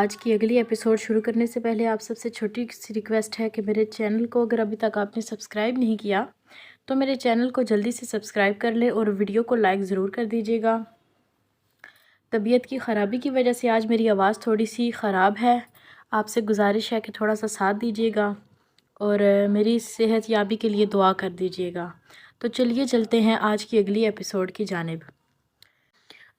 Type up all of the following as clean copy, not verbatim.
آج کی اگلی ایپیسوڈ شروع کرنے سے پہلے آپ سب سے چھوٹی سی ریکویسٹ ہے کہ میرے چینل کو اگر ابھی تک آپ نے سبسکرائب نہیں کیا تو میرے چینل کو جلدی سے سبسکرائب کر لیں اور ویڈیو کو لائک ضرور کر دیجیے گا۔ طبیعت کی خرابی کی وجہ سے آج میری آواز تھوڑی سی خراب ہے، آپ سے گزارش ہے کہ تھوڑا سا ساتھ دیجیے گا اور میری صحت یابی کے لیے دعا کر دیجیے گا۔ تو چلیے چلتے ہیں آج کی اگلی ایپیسوڈ کی جانب۔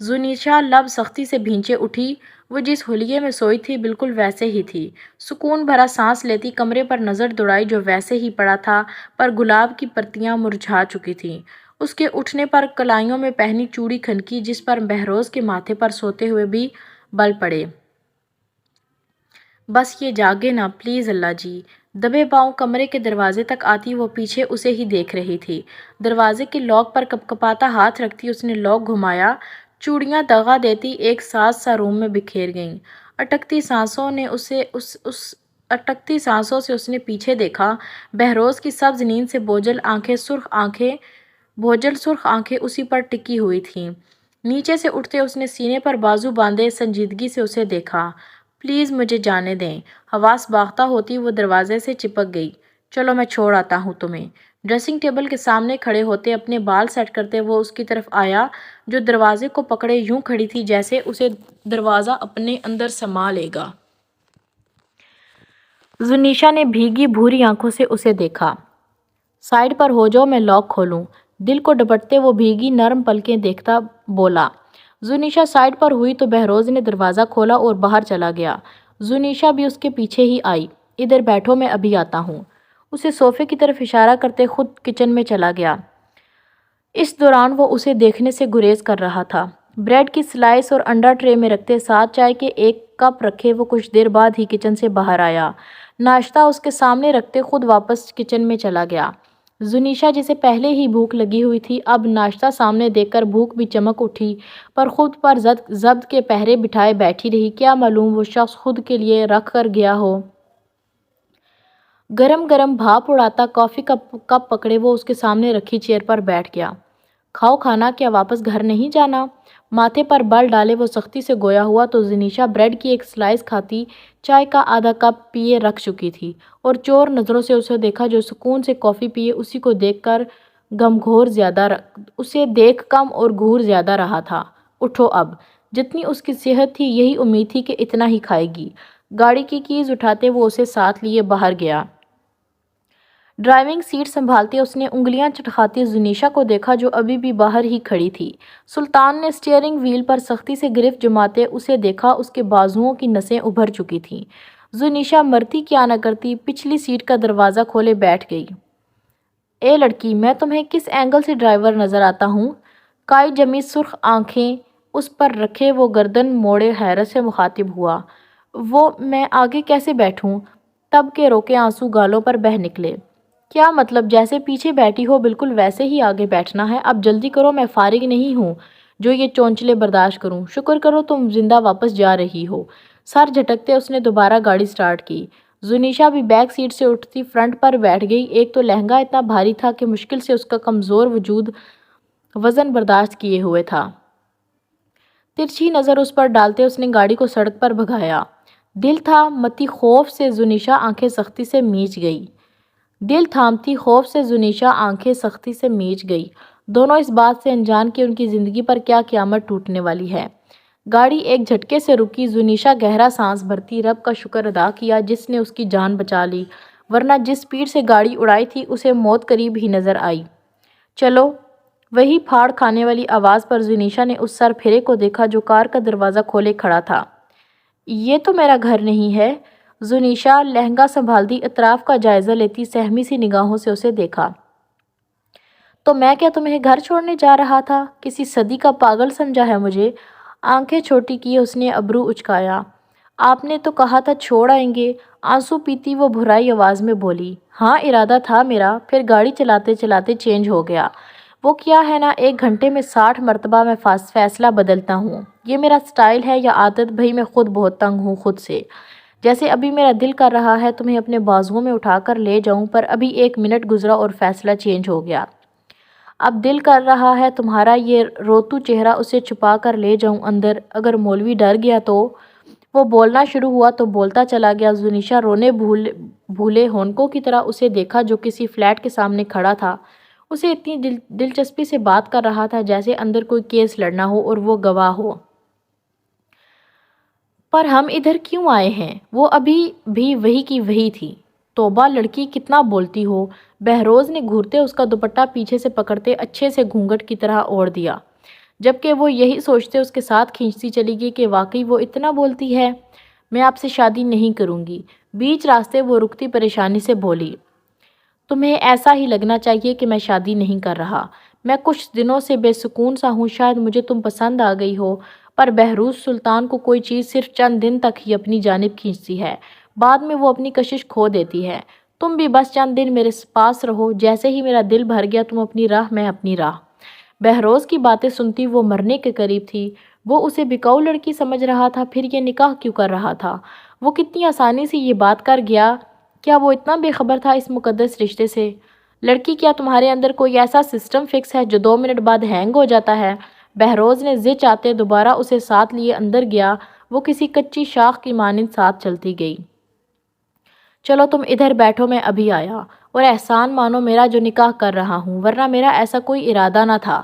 زنیشا لب سختی سے بھینچے اٹھی۔ وہ جس حلیے میں سوئی تھی بالکل ویسے ہی تھی۔ سکون بھرا سانس لیتی کمرے پر نظر دوڑائی جو ویسے ہی پڑا تھا، پر گلاب کی پتیاں مرجھا چکی تھیں۔ اس کے اٹھنے پر کلائیوں میں پہنی چوڑی کھنکی جس پر بہروز کے ماتھے پر سوتے ہوئے بھی بل پڑے۔ بس یہ جاگے نا پلیز اللہ جی۔ دبے پاؤں کمرے کے دروازے تک آتی وہ پیچھے اسے ہی دیکھ رہی تھی۔ دروازے کے لاک پر کپکپاتا ہاتھ رکھتی اس نے لاک گھمایا۔ چوڑیاں دغا دیتی ایک ساز سا روم میں بکھیر گئیں۔ اٹکتی سانسوں سے اس نے پیچھے دیکھا۔ بہروز کی سبز نیند سے بوجھل سرخ آنکھیں اسی پر ٹکی ہوئی تھیں۔ نیچے سے اٹھتے اس نے سینے پر بازو باندھے سنجیدگی سے اسے دیکھا۔ پلیز مجھے جانے دیں۔ حواس باختہ ہوتی وہ دروازے سے چپک گئی۔ چلو میں چھوڑ آتا ہوں تمہیں۔ ڈریسنگ ٹیبل کے سامنے کھڑے ہوتے اپنے بال سیٹ کرتے وہ اس کی طرف آیا جو دروازے کو پکڑے یوں کھڑی تھی جیسے اسے دروازہ اپنے اندر سما لے گا۔ زنیشا نے بھیگی بھوری آنکھوں سے اسے دیکھا۔ سائیڈ پر ہو جاؤ میں لاک کھولوں۔ دل کو ڈپٹتے وہ بھیگی نرم پلکیں دیکھتا بولا۔ زنیشا سائیڈ پر ہوئی تو بہروز نے دروازہ کھولا اور باہر چلا گیا۔ زنیشا بھی اس کے پیچھے ہی آئی۔ ادھر بیٹھو میں ابھی آتا ہوں۔ اسے صوفے کی طرف اشارہ کرتے خود کچن میں چلا گیا۔ اس دوران وہ اسے دیکھنے سے گریز کر رہا تھا۔ بریڈ کی سلائس اور انڈا ٹرے میں رکھتے ساتھ چائے کے ایک کپ رکھے وہ کچھ دیر بعد ہی کچن سے باہر آیا۔ ناشتہ اس کے سامنے رکھتے خود واپس کچن میں چلا گیا۔ زنیشا جسے پہلے ہی بھوک لگی ہوئی تھی اب ناشتہ سامنے دیکھ کر بھوک بھی چمک اٹھی پر خود پر ضبط کے پہرے بٹھائے بیٹھی رہی۔ کیا معلوم وہ شخص خود کے لیے رکھ کر گیا ہو۔ گرم گرم بھاپ اڑاتا کافی کا کپ پکڑے وہ اس کے سامنے رکھی چیئر پر بیٹھ گیا۔ کھاؤ کھانا، کیا واپس گھر نہیں جانا؟ ماتھے پر بل ڈالے وہ سختی سے گویا ہوا تو زنیشا بریڈ کی ایک سلائس کھاتی چائے کا آدھا کپ پیے رکھ چکی تھی اور چور نظروں سے اسے دیکھا جو سکون سے کافی پیے اسی کو دیکھ کر کم اور گھور زیادہ رہا تھا۔ اٹھو اب۔ جتنی اس کی صحت تھی یہی امید تھی کہ اتنا ہی کھائے گی۔ گاڑی کی کیز اٹھاتے وہ اسے ساتھ لیے باہر گیا۔ ڈرائیونگ سیٹ سنبھالتے اس نے انگلیاں چٹکھاتی زنیشا کو دیکھا جو ابھی بھی باہر ہی کھڑی تھی۔ سلطان نے اسٹیئرنگ وہیل پر سختی سے گرفت جماتے اسے دیکھا۔ اس کے بازوؤں کی نسیں ابھر چکی تھیں۔ زنیشا مرتی کیا نہ کرتی پچھلی سیٹ کا دروازہ کھولے بیٹھ گئی۔ اے لڑکی، میں تمہیں کس اینگل سے ڈرائیور نظر آتا ہوں؟ کائی جمی سرخ آنکھیں اس پر رکھے وہ گردن موڑے حیرت سے مخاطب ہوا۔ میں آگے کیسے بیٹھوں؟ تب کے روکے آنسو گالوں پر بہہ نکلے۔ کیا مطلب؟ جیسے پیچھے بیٹھی ہو بالکل ویسے ہی آگے بیٹھنا ہے۔ اب جلدی کرو، میں فارغ نہیں ہوں جو یہ چونچلے برداشت کروں۔ شکر کرو تم زندہ واپس جا رہی ہو۔ سر جھٹکتے اس نے دوبارہ گاڑی سٹارٹ کی۔ زنیشا بھی بیک سیٹ سے اٹھتی فرنٹ پر بیٹھ گئی۔ ایک تو لہنگا اتنا بھاری تھا کہ مشکل سے اس کا کمزور وجود وزن برداشت کیے ہوئے تھا۔ ترچھی نظر اس پر ڈالتے اس نے گاڑی کو سڑک پر بھگایا۔ دل تھا متی خوف سے زنیشا آنکھیں سختی سے میچ گئی۔ دونوں اس بات سے انجان کہ ان کی زندگی پر کیا قیامت ٹوٹنے والی ہے۔ گاڑی ایک جھٹکے سے رکی۔ زنیشا گہرا سانس بھرتی رب کا شکر ادا کیا جس نے اس کی جان بچا لی ورنہ جس سپیڈ سے گاڑی اڑائی تھی اسے موت قریب ہی نظر آئی۔ چلو۔ وہی پھاڑ کھانے والی آواز پر زنیشا نے اس سر پھیرے کو دیکھا جو کار کا دروازہ کھولے کھڑا تھا۔ یہ تو میرا گھر نہیں ہے۔ زنیشا لہنگا سنبھالتی اطراف کا جائزہ لیتی سہمی سی نگاہوں سے اسے دیکھا۔ تو میں کیا تمہیں گھر چھوڑنے جا رہا تھا؟ کسی صدی کا پاگل سمجھا ہے مجھے؟ آنکھیں چھوٹی کی اس نے ابرو اچکایا۔ آپ نے تو کہا تھا چھوڑ آئیں گے۔ آنسو پیتی وہ بھرائی آواز میں بولی۔ ہاں ارادہ تھا میرا، پھر گاڑی چلاتے چلاتے چینج ہو گیا۔ وہ کیا ہے نا 1 گھنٹے میں 60 مرتبہ میں فیصلہ بدلتا ہوں۔ یہ میرا سٹائل ہے یا عادت؟ بھئی میں خود بہت تنگ ہوں خود سے۔ جیسے ابھی میرا دل کر رہا ہے تمہیں اپنے بازوؤں میں اٹھا کر لے جاؤں پر ابھی 1 منٹ گزرا اور فیصلہ چینج ہو گیا۔ اب دل کر رہا ہے تمہارا یہ روتو چہرہ اسے چھپا کر لے جاؤں اندر۔ اگر مولوی ڈر گیا تو وہ بولنا شروع ہوا تو بولتا چلا گیا۔ زنیشا رونے بھولے ہونکوں کی طرح اسے دیکھا جو کسی فلیٹ کے سامنے کھڑا تھا۔ اسے اتنی دلچسپی سے بات کر رہا تھا جیسے اندر کوئی کیس لڑنا ہو اور وہ گواہ ہو۔ پر ہم ادھر کیوں آئے ہیں؟ وہ ابھی بھی وہی کی وہی تھی۔ توبہ لڑکی کتنا بولتی ہو۔ بہروز نے گھورتے اس کا دوپٹہ پیچھے سے پکڑتے اچھے سے گھونگھٹ کی طرح اوڑھ دیا، جبکہ وہ یہی سوچتے اس کے ساتھ کھینچتی چلی گئی کہ واقعی وہ اتنا بولتی ہے۔ میں آپ سے شادی نہیں کروں گی، بیچ راستے وہ رکتی پریشانی سے بولی۔ تمہیں ایسا ہی لگنا چاہیے کہ میں شادی نہیں کر رہا۔ میں کچھ دنوں سے بے سکون سا ہوں، شاید مجھے تم پسند آ گئی ہو، پر بہروز سلطان کو کوئی چیز صرف چند دن تک ہی اپنی جانب کھینچتی ہے، بعد میں وہ اپنی کشش کھو دیتی ہے۔ تم بھی بس چند دن میرے پاس رہو، جیسے ہی میرا دل بھر گیا تم اپنی راہ میں اپنی راہ۔ بہروز کی باتیں سنتی وہ مرنے کے قریب تھی۔ وہ اسے بکاؤ لڑکی سمجھ رہا تھا، پھر یہ نکاح کیوں کر رہا تھا؟ وہ کتنی آسانی سے یہ بات کر گیا۔ کیا وہ اتنا بے خبر تھا اس مقدس رشتے سے؟ لڑکی، کیا تمہارے اندر کوئی ایسا سسٹم فکس ہے جو 2 منٹ بعد ہینگ ہو جاتا ہے؟ بہروز نے زچ آتے دوبارہ اسے ساتھ لیے اندر گیا۔ وہ کسی کچی شاخ کی مانند ساتھ چلتی گئی۔ چلو تم ادھر بیٹھو، میں ابھی آیا، اور احسان مانو میرا جو نکاح کر رہا ہوں، ورنہ میرا ایسا کوئی ارادہ نہ تھا۔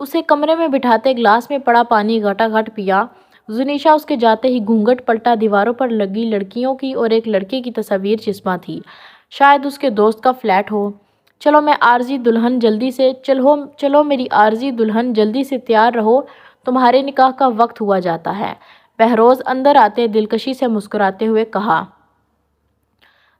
اسے کمرے میں بٹھاتے گلاس میں پڑا پانی گھٹا گھٹ پیا۔ زنیشا اس کے جاتے ہی گھونگھٹ پلٹا، دیواروں پر لگی لڑکیوں کی اور ایک لڑکے کی تصاویر چسپاں تھی، شاید اس کے دوست کا فلیٹ ہو۔ چلو میری عارضی دلہن جلدی سے تیار رہو، تمہارے نکاح کا وقت ہوا جاتا ہے۔ بہروز اندر آتے دلکشی سے مسکراتے ہوئے کہا۔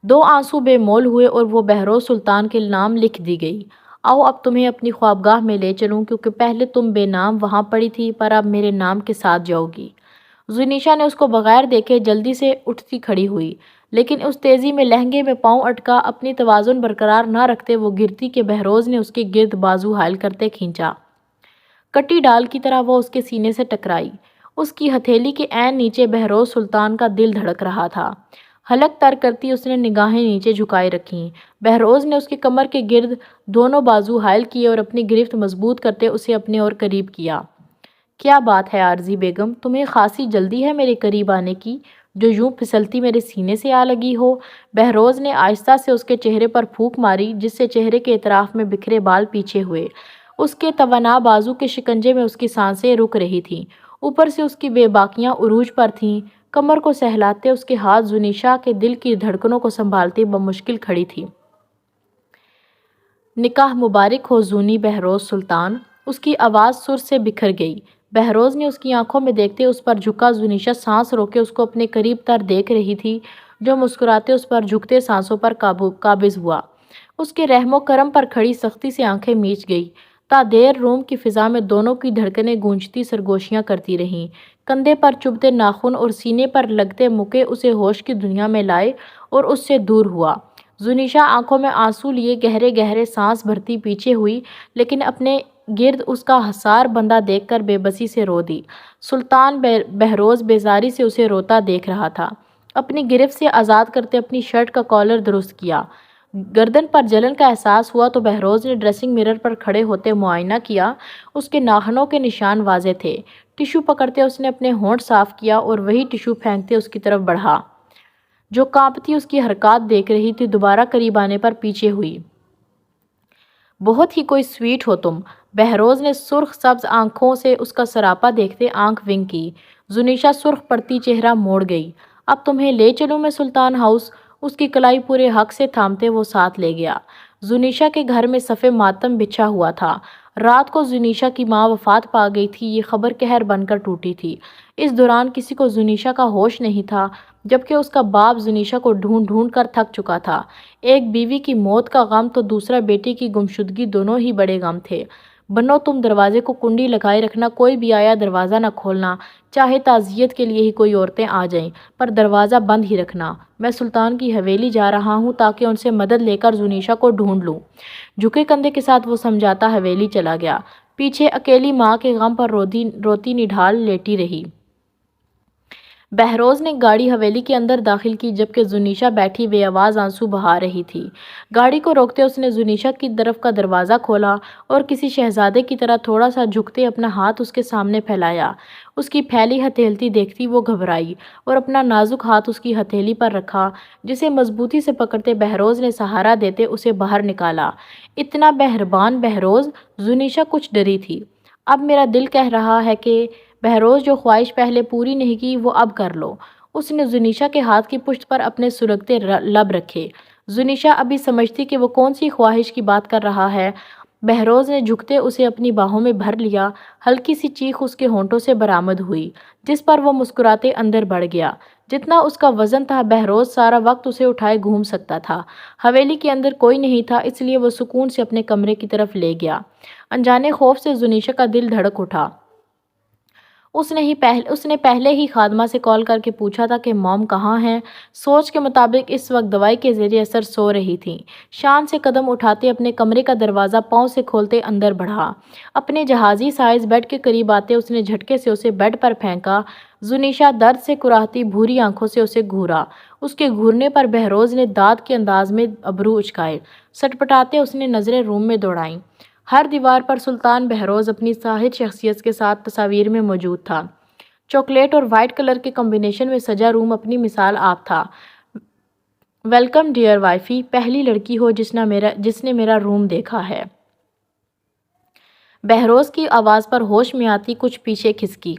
2 آنسو بے مول ہوئے اور وہ بہروز سلطان کے نام لکھ دی گئی۔ آؤ اب تمہیں اپنی خوابگاہ میں لے چلوں، کیونکہ پہلے تم بے نام وہاں پڑی تھی، پر اب میرے نام کے ساتھ جاؤ گی۔ زنیشا نے اس کو بغیر دیکھے جلدی سے اٹھتی کھڑی ہوئی، لیکن اس تیزی میں لہنگے میں پاؤں اٹکا۔ اپنی توازن برقرار نہ رکھتے وہ گرتی کہ بہروز نے اس کے گرد بازو حائل کرتے کھینچا۔ کٹی ڈال کی طرح وہ اس کے سینے سے ٹکرائی۔ اس کی ہتھیلی کے عین نیچے بہروز سلطان کا دل دھڑک رہا تھا۔ حلق تر کرتی اس نے نگاہیں نیچے جھکائے رکھیں۔ بہروز نے اس کی کمر کے گرد دونوں بازو حائل کیے اور اپنی گرفت مضبوط کرتے اسے اپنے اور قریب کیا۔ کیا بات ہے عارضی بیگم، تمہیں خاصی جلدی ہے میرے قریب آنے کی، جو یوں پھسلتی میرے سینے سے آ لگی ہو؟ بہروز نے آہستہ سے اس کے چہرے پر پھونک ماری، جس سے چہرے کے اطراف میں بکھرے بال پیچھے ہوئے۔ اس کے توانا بازو کے شکنجے میں اس کی سانسیں رک رہی تھیں، اوپر سے اس کی بے باکیاں عروج پر تھیں۔ کمر کو سہلاتے اس کے ہاتھ زنیشا کے دل کی دھڑکنوں کو سنبھالتے بمشکل کھڑی تھی۔ نکاح مبارک ہو زونی بہروز سلطان، اس کی آواز سر سے بکھر گئی۔ بہروز نے اس کی آنکھوں میں دیکھتے اس پر جھکا۔ زنیشا سانس روکے اس کو اپنے قریب تر دیکھ رہی تھی، جو مسکراتے اس پر جھکتے سانسوں پر قابض ہوا۔ اس کے رحم و کرم پر کھڑی سختی سے آنکھیں میچ گئی۔ تا دیر روم کی فضا میں دونوں کی دھڑکنیں گونجتی سرگوشیاں کرتی رہیں۔ کندھے پر چبھتے ناخن اور سینے پر لگتے مکے اسے ہوش کی دنیا میں لائے اور اس سے دور ہوا۔ زنیشا آنکھوں میں آنسو لیے گہرے گہرے سانس بھرتی پیچھے ہوئی، لیکن اپنے گرد اس کا حصار بندہ دیکھ کر بے بسی سے رو دی۔ سلطان بہروز بیزاری سے اسے روتا دیکھ رہا تھا۔ اپنی گرفت سے آزاد کرتے اپنی شرٹ کا کالر درست کیا۔ گردن پر جلن کا احساس ہوا تو بہروز نے ڈریسنگ مرر پر کھڑے ہوتے معائنہ کیا۔ اس کے ناخنوں کے نشان واضح تھے۔ ٹشو پکڑتے اس نے اپنے ہونٹ صاف کیا اور وہی ٹشو پھینکتے اس کی طرف بڑھا۔ جو کانپتی اس کی حرکات دیکھ رہی تھی، دوبارہ قریب آنے پر پیچھے ہوئی۔ بہت ہی کوئی سویٹ ہو تم۔ بہروز نے سرخ سبز آنکھوں سے اس کا سراپا دیکھتے آنکھ ونک کی۔ زنیشا سرخ پڑتی چہرہ موڑ گئی۔ اب تمہیں لے چلوں میں سلطان ہاؤس؟ اس کی کلائی پورے حق سے تھامتے وہ ساتھ لے گیا۔ زنیشا کے گھر میں صف ماتم بچھا ہوا تھا۔ رات کو زنیشا کی ماں وفات پا گئی تھی، یہ خبر قہر بن کر ٹوٹی تھی۔ اس دوران کسی کو زنیشا کا ہوش نہیں تھا، جبکہ اس کا باپ زنیشا کو ڈھونڈ ڈھونڈ کر تھک چکا تھا۔ ایک بیوی کی موت کا غم تو دوسرا بیٹی کی گمشدگی، دونوں ہی بڑے غم تھے۔ بنو تم دروازے کو کنڈی لگائے رکھنا، کوئی بھی آیا دروازہ نہ کھولنا، چاہے تعزیت کے لیے ہی کوئی عورتیں آ جائیں، پر دروازہ بند ہی رکھنا۔ میں سلطان کی حویلی جا رہا ہوں تاکہ ان سے مدد لے کر زنیشا کو ڈھونڈ لوں۔ جھکے کندھے کے ساتھ وہ سمجھاتا حویلی چلا گیا۔ پیچھے اکیلی ماں کے غم پر روتی نڈھال لیٹی رہی۔ بہروز نے گاڑی حویلی کے اندر داخل کی جبکہ زنیشا بیٹھی بے آواز آنسو بہا رہی تھی۔ گاڑی کو روکتے اس نے زنیشا کی طرف کا دروازہ کھولا اور کسی شہزادے کی طرح تھوڑا سا جھکتے اپنا ہاتھ اس کے سامنے پھیلایا۔ اس کی پھیلی ہتھیلی دیکھتی وہ گھبرائی اور اپنا نازک ہاتھ اس کی ہتھیلی پر رکھا، جسے مضبوطی سے پکڑتے بہروز نے سہارا دیتے اسے باہر نکالا۔ اتنا مہربان بہروز! زنیشا کچھ ڈری تھی۔ اب میرا دل کہہ رہا ہے کہ بہروز جو خواہش پہلے پوری نہیں کی وہ اب کر لو۔ اس نے زنیشا کے ہاتھ کی پشت پر اپنے سلگتے لب رکھے۔ زنیشا ابھی سمجھتی کہ وہ کون سی خواہش کی بات کر رہا ہے۔ بہروز نے جھکتے اسے اپنی باہوں میں بھر لیا۔ ہلکی سی چیخ اس کے ہونٹوں سے برآمد ہوئی، جس پر وہ مسکراتے اندر بڑھ گیا۔ جتنا اس کا وزن تھا بہروز سارا وقت اسے اٹھائے گھوم سکتا تھا۔ حویلی کے اندر کوئی نہیں تھا، اس لیے وہ سکون سے اپنے کمرے کی طرف لے گیا۔ انجانے خوف سے زنیشا کا دل دھڑک اٹھا۔ اس نے پہلے ہی خادمہ سے کال کر کے پوچھا تھا کہ موم کہاں ہیں۔ سوچ کے مطابق اس وقت دوائی کے زیر اثر سو رہی تھیں۔ شان سے قدم اٹھاتے اپنے کمرے کا دروازہ پاؤں سے کھولتے اندر بڑھا۔ اپنے جہازی سائز بیڈ کے قریب آتے اس نے جھٹکے سے اسے بیڈ پر پھینکا۔ زنیشا درد سے کراہتی بھوری آنکھوں سے اسے گھورا۔ اس کے گھورنے پر بہروز نے داد کے انداز میں ابرو اچکائے۔ سٹپٹاتے اس نے نظریں روم میں دوڑائیں۔ ہر دیوار پر سلطان بہروز اپنی زاہد شخصیت کے ساتھ تصاویر میں موجود تھا۔ چاکلیٹ اور وائٹ کلر کے کمبینیشن میں سجا روم اپنی مثال آپ تھا۔ ویلکم ڈیئر وائفی، پہلی لڑکی ہو جس نے میرا روم دیکھا ہے۔ بہروز کی آواز پر ہوش میں آتی کچھ پیچھے کھسکی۔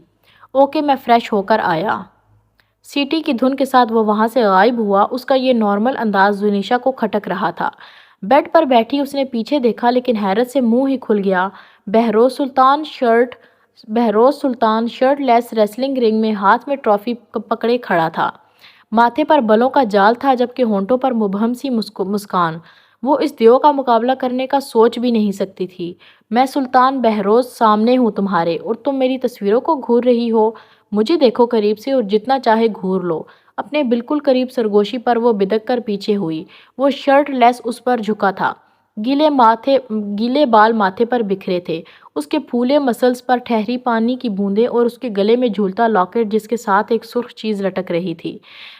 اوکے، میں فریش ہو کر آیا۔ سیٹی کی دھن کے ساتھ وہ وہاں سے غائب ہوا۔ اس کا یہ نارمل انداز زنیشا کو کھٹک رہا تھا۔ بیڈ پر بیٹھی اس نے پیچھے دیکھا لیکن حیرت سے منہ ہی کھل گیا۔ بہروز سلطان شرٹ لیس ریسلنگ رنگ میں ہاتھ میں ٹرافی پکڑے کھڑا تھا۔ ماتھے پر بلوں کا جال تھا جبکہ ہونٹوں پر مبہم سی مسکان۔ وہ اس دیو کا مقابلہ کرنے کا سوچ بھی نہیں سکتی تھی۔ میں سلطان بہروز سامنے ہوں تمہارے، اور تم میری تصویروں کو گھور رہی ہو۔ مجھے دیکھو قریب سے اور جتنا چاہے گھور لو۔ اپنے بالکل قریب سرگوشی پر وہ بدک کر پیچھے ہوئی۔ وہ شرٹ لیس اس پر جھکا تھا۔ گیلے بال ماتھے پر بکھرے تھے۔ اس کے پھولے مسلز پر ٹھہری پانی کی بوندیں اور اس کے گلے میں جھولتا لاکٹ جس کے ساتھ ایک سرخ چیز لٹک رہی تھی۔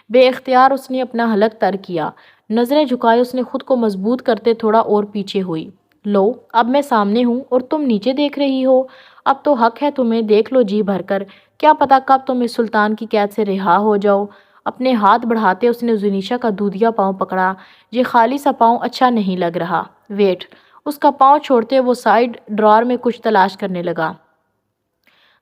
بے اختیار اس نے اپنا حلق تر کیا۔ نظریں جھکائے اس نے خود کو مضبوط کرتے تھوڑا اور پیچھے ہوئی۔ لو، اب میں سامنے ہوں اور تم نیچے دیکھ رہی ہو۔ اب تو حق ہے تمہیں، دیکھ لو جی بھر کر۔ کیا پتا کب تم اس سلطان کی قید سے رہا ہو جاؤ۔ اپنے ہاتھ بڑھاتے اس نے زنیشا کا دودھیا پاؤں پکڑا۔ یہ خالی سا پاؤں اچھا نہیں لگ رہا۔ ویٹ۔ اس کا پاؤں چھوڑتے وہ سائیڈ ڈرار میں کچھ تلاش کرنے لگا۔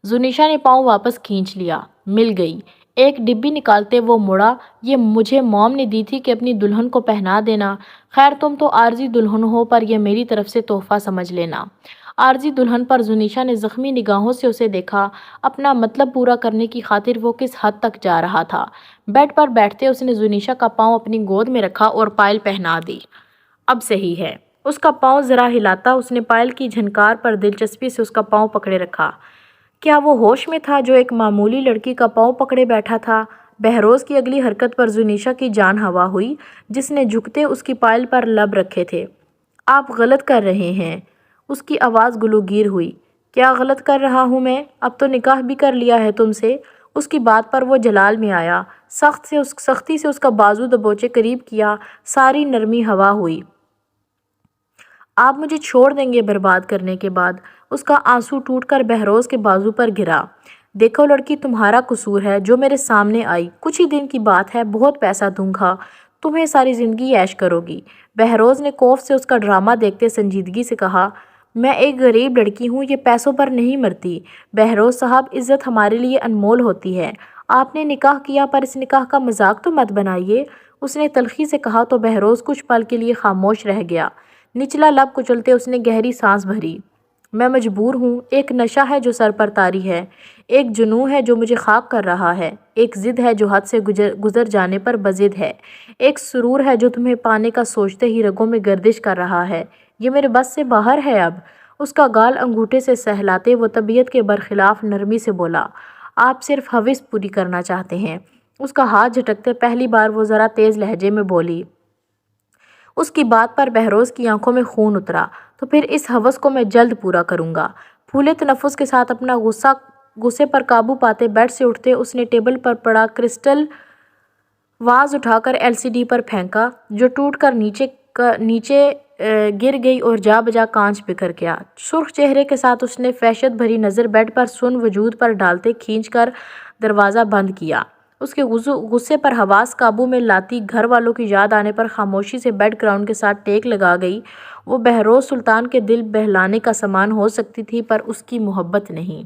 زنیشا نے پاؤں واپس کھینچ لیا۔ مل گئی۔ ایک ڈبی نکالتے وہ مڑا۔ یہ مجھے موم نے دی تھی کہ اپنی دلہن کو پہنا دینا۔ خیر تم تو عارضی دلہن ہو، پر یہ میری طرف سے تحفہ سمجھ لینا۔ عارضی دلہن پر زنیشا نے زخمی نگاہوں سے اسے دیکھا۔ اپنا مطلب پورا کرنے کی خاطر وہ کس حد تک جا رہا تھا۔ بیڈ پر بیٹھتے اس نے زنیشا کا پاؤں اپنی گود میں رکھا اور پائل پہنا دی۔ اب صحیح ہے۔ اس کا پاؤں ذرا ہلاتا اس نے پائل کی جھنکار پر دلچسپی سے اس کا پاؤں پکڑے رکھا۔ کیا وہ ہوش میں تھا جو ایک معمولی لڑکی کا پاؤں پکڑے بیٹھا تھا؟ بہروز کی اگلی حرکت پر زنیشا کی جان ہوا ہوئی، جس نے جھکتے اس کی پائل پر لب رکھے تھے۔ آپ غلط کر رہے ہیں۔ اس کی آواز گلوگیر ہوئی۔ کیا غلط کر رہا ہوں میں؟ اب تو نکاح بھی کر لیا ہے تم سے۔ اس کی بات پر وہ جلال میں آیا۔ سختی سے اس کا بازو دبوچے قریب کیا۔ ساری نرمی ہوا ہوئی۔ آپ مجھے چھوڑ دیں گے برباد کرنے کے بعد؟ اس کا آنسو ٹوٹ کر بہروز کے بازو پر گرا۔ دیکھو لڑکی، تمہارا قصور ہے جو میرے سامنے آئی۔ کچھ ہی دن کی بات ہے، بہت پیسہ دوں گا، تمہیں ساری زندگی عیش کرو گی۔ بہروز نے خوف سے اس کا ڈرامہ دیکھتے سنجیدگی سے کہا، میں ایک غریب لڑکی ہوں، یہ پیسوں پر نہیں مرتی۔ بہروز صاحب، عزت ہمارے لیے انمول ہوتی ہے۔ آپ نے نکاح کیا، پر اس نکاح کا مذاق تو مت بنائیے۔ اس نے تلخی سے کہا تو بہروز کچھ پل کے لیے خاموش رہ گیا۔ نچلا لب کچلتے اس نے گہری سانس بھری۔ میں مجبور ہوں۔ ایک نشہ ہے جو سر پر طاری ہے، ایک جنون ہے جو مجھے خاک کر رہا ہے، ایک ضد ہے جو حد سے گزر جانے پر بضد ہے، ایک سرور ہے جو تمہیں پانے کا سوچتے ہی رگوں میں گردش کر رہا ہے۔ یہ میرے بس سے باہر ہے اب۔ اس کا گال انگوٹھے سے سہلاتے وہ طبیعت کے برخلاف نرمی سے بولا، آپ صرف ہوس پوری کرنا چاہتے ہیں۔ اس کا ہاتھ جھٹکتے پہلی بار وہ ذرا تیز لہجے میں بولی۔ اس کی بات پر بہروز کی آنکھوں میں خون اترا۔ تو پھر اس ہوس کو میں جلد پورا کروں گا۔ پھولے تنفس کے ساتھ اپنا غصہ غصے پر قابو پاتے بیڈ سے اٹھتے اس نے ٹیبل پر پڑا کرسٹل واز اٹھا کر LCD پر پھینکا، جو ٹوٹ کر نیچے گر گئی اور جا بجا کانچ بکھر گیا۔ سرخ چہرے کے ساتھ اس نے وحشت بھری نظر بیڈ پر سن وجود پر ڈالتے کھینچ کر دروازہ بند کیا۔ اس کے غصے پر حواس قابو میں لاتی گھر والوں کی یاد آنے پر خاموشی سے بیک گراؤنڈ کے ساتھ ٹیک لگا گئی۔ وہ بہروز سلطان کے دل بہلانے کا سامان ہو سکتی تھی پر اس کی محبت نہیں۔